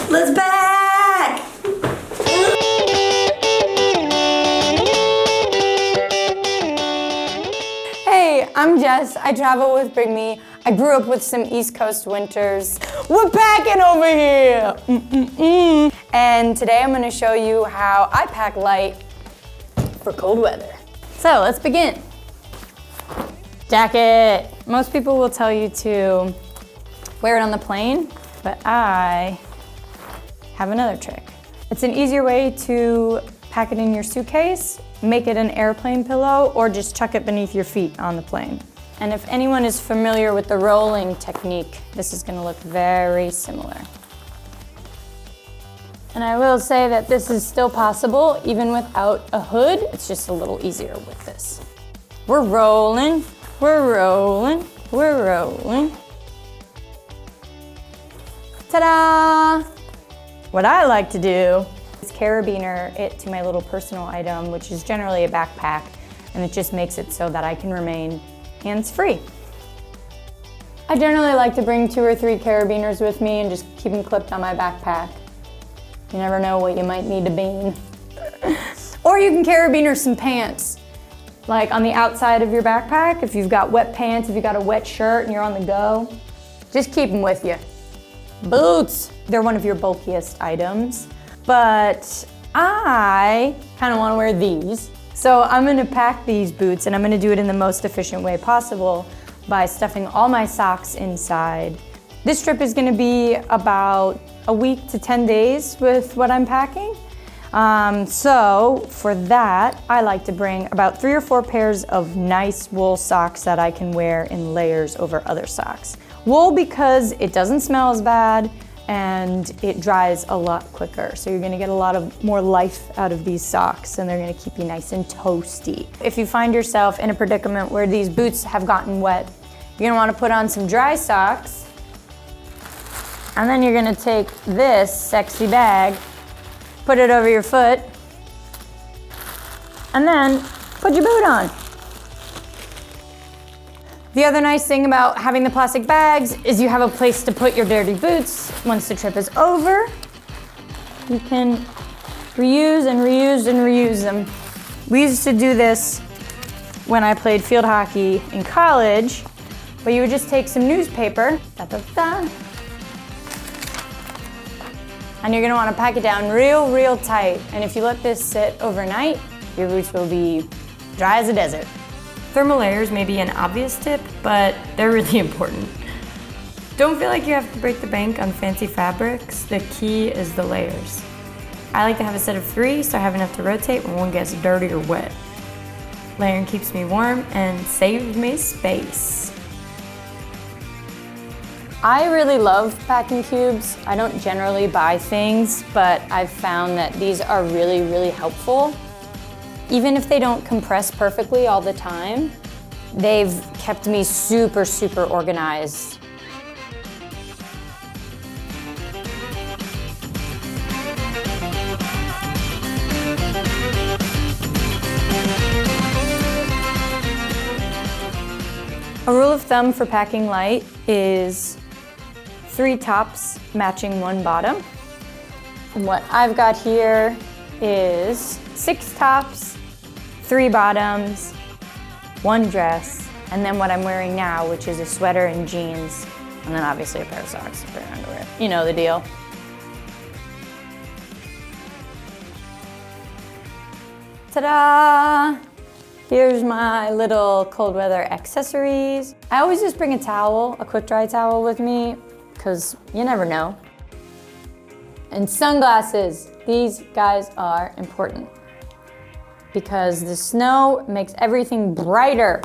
Let's pack! Hey, I'm Jess. I travel with Bring Me. I grew up with some East Coast winters. We're packing over here! And today I'm gonna show you how I pack light for cold weather. So let's begin. Jacket. Most people will tell you to wear it on the plane, but I have another trick. It's an easier way to pack it in your suitcase, make it an airplane pillow, or just chuck it beneath your feet on the plane. And if anyone is familiar with the rolling technique, this is gonna look very similar. And I will say that this is still possible even without a hood. It's just a little easier with this. We're rolling, we're rolling, we're rolling. Ta-da! What I like to do is carabiner it to my little personal item, which is generally a backpack, and it just makes it so that I can remain hands-free. I generally like to bring 2 or 3 carabiners with me and just keep them clipped on my backpack. You never know what you might need to bean. Or you can carabiner some pants, like on the outside of your backpack. If you've got wet pants, if you've got a wet shirt and you're on the go, just keep them with you. Boots, they're one of your bulkiest items, but I kind of want to wear these. So I'm going to pack these boots, and I'm going to do it in the most efficient way possible by stuffing all my socks inside. This trip is going to be about a week to 10 days with what I'm packing. So for that, I like to bring about 3 or 4 pairs of nice wool socks that I can wear in layers over other socks. Wool because it doesn't smell as bad and it dries a lot quicker. So you're gonna get a lot of more life out of these socks, and they're gonna keep you nice and toasty. If you find yourself in a predicament where these boots have gotten wet, you're gonna wanna put on some dry socks, and then you're gonna take this sexy bag, put it over your foot, and then put your boot on. The other nice thing about having the plastic bags is you have a place to put your dirty boots. Once the trip is over, you can reuse and reuse and reuse them. We used to do this when I played field hockey in college, where you would just take some newspaper, and you're gonna wanna pack it down real tight. And if you let this sit overnight, your boots will be dry as a desert. Thermal layers may be an obvious tip, but they're really important. Don't feel like you have to break the bank on fancy fabrics. The key is the layers. I like to have a set of 3 so I have enough to rotate when one gets dirty or wet. Layering keeps me warm and saves me space. I really love packing cubes. I don't generally buy things, but I've found that these are really helpful. Even if they don't compress perfectly all the time, they've kept me super organized. A rule of thumb for packing light is 3 tops matching 1 bottom. And what I've got here is 6 tops, 3 bottoms, 1 dress, and then what I'm wearing now, which is a sweater and jeans, and then obviously a pair of socks, a pair of underwear. You know the deal. Ta-da! Here's my little cold weather accessories. I always just bring a towel, a quick dry towel with me, because you never know. And sunglasses. These guys are important because the snow makes everything brighter.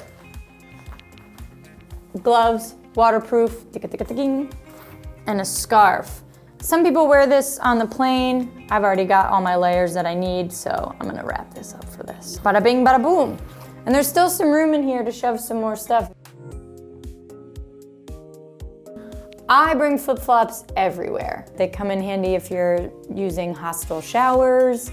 Gloves, waterproof, and a scarf. Some people wear this on the plane. I've already got all my layers that I need, so I'm gonna wrap this up for this. Bada bing, bada boom. And there's still some room in here to shove some more stuff. I bring flip-flops everywhere. They come in handy if you're using hostile showers.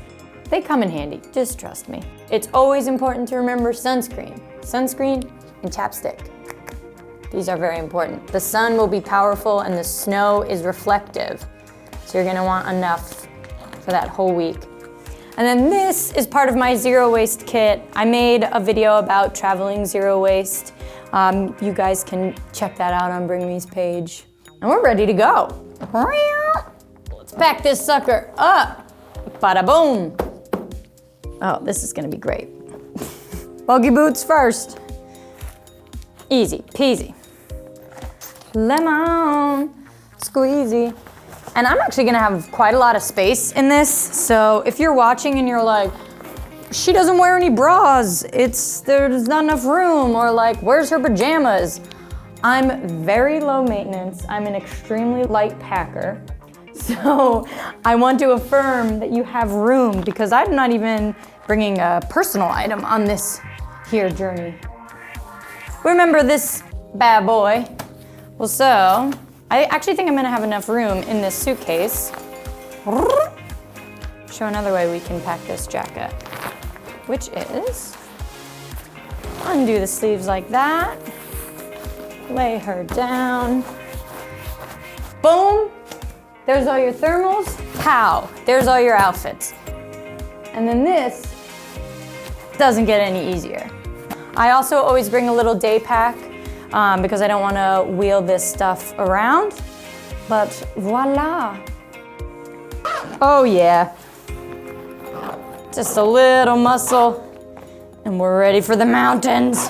They come in handy, just trust me. It's always important to remember sunscreen. Sunscreen and chapstick. These are very important. The sun will be powerful and the snow is reflective. So you're gonna want enough for that whole week. And then this is part of my zero waste kit. I made a video about traveling zero waste. You guys can check that out on Bring Me's page. And we're ready to go. Let's pack this sucker up. Bada boom. Oh, this is gonna be great. Buggy boots first. Easy peasy. Lemon squeezy. And I'm actually gonna have quite a lot of space in this. So if you're watching and you're like, she doesn't wear any bras, there's not enough room, or like, where's her pajamas? I'm very low maintenance. I'm an extremely light packer. So I want to affirm that you have room, because I'm not even bringing a personal item on this here journey. Remember this bad boy. Well, so I actually think I'm gonna have enough room in this suitcase. Show another way we can pack this jacket, which is undo the sleeves like that, lay her down, boom, there's all your thermals, pow, there's all your outfits. And then this doesn't get any easier. I also always bring a little day pack because I don't want to wheel this stuff around, but voila. Oh yeah, just a little muscle and we're ready for the mountains.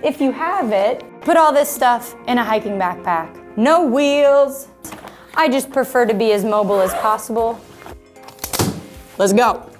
If you have it, put all this stuff in a hiking backpack. No wheels. I just prefer to be as mobile as possible. Let's go.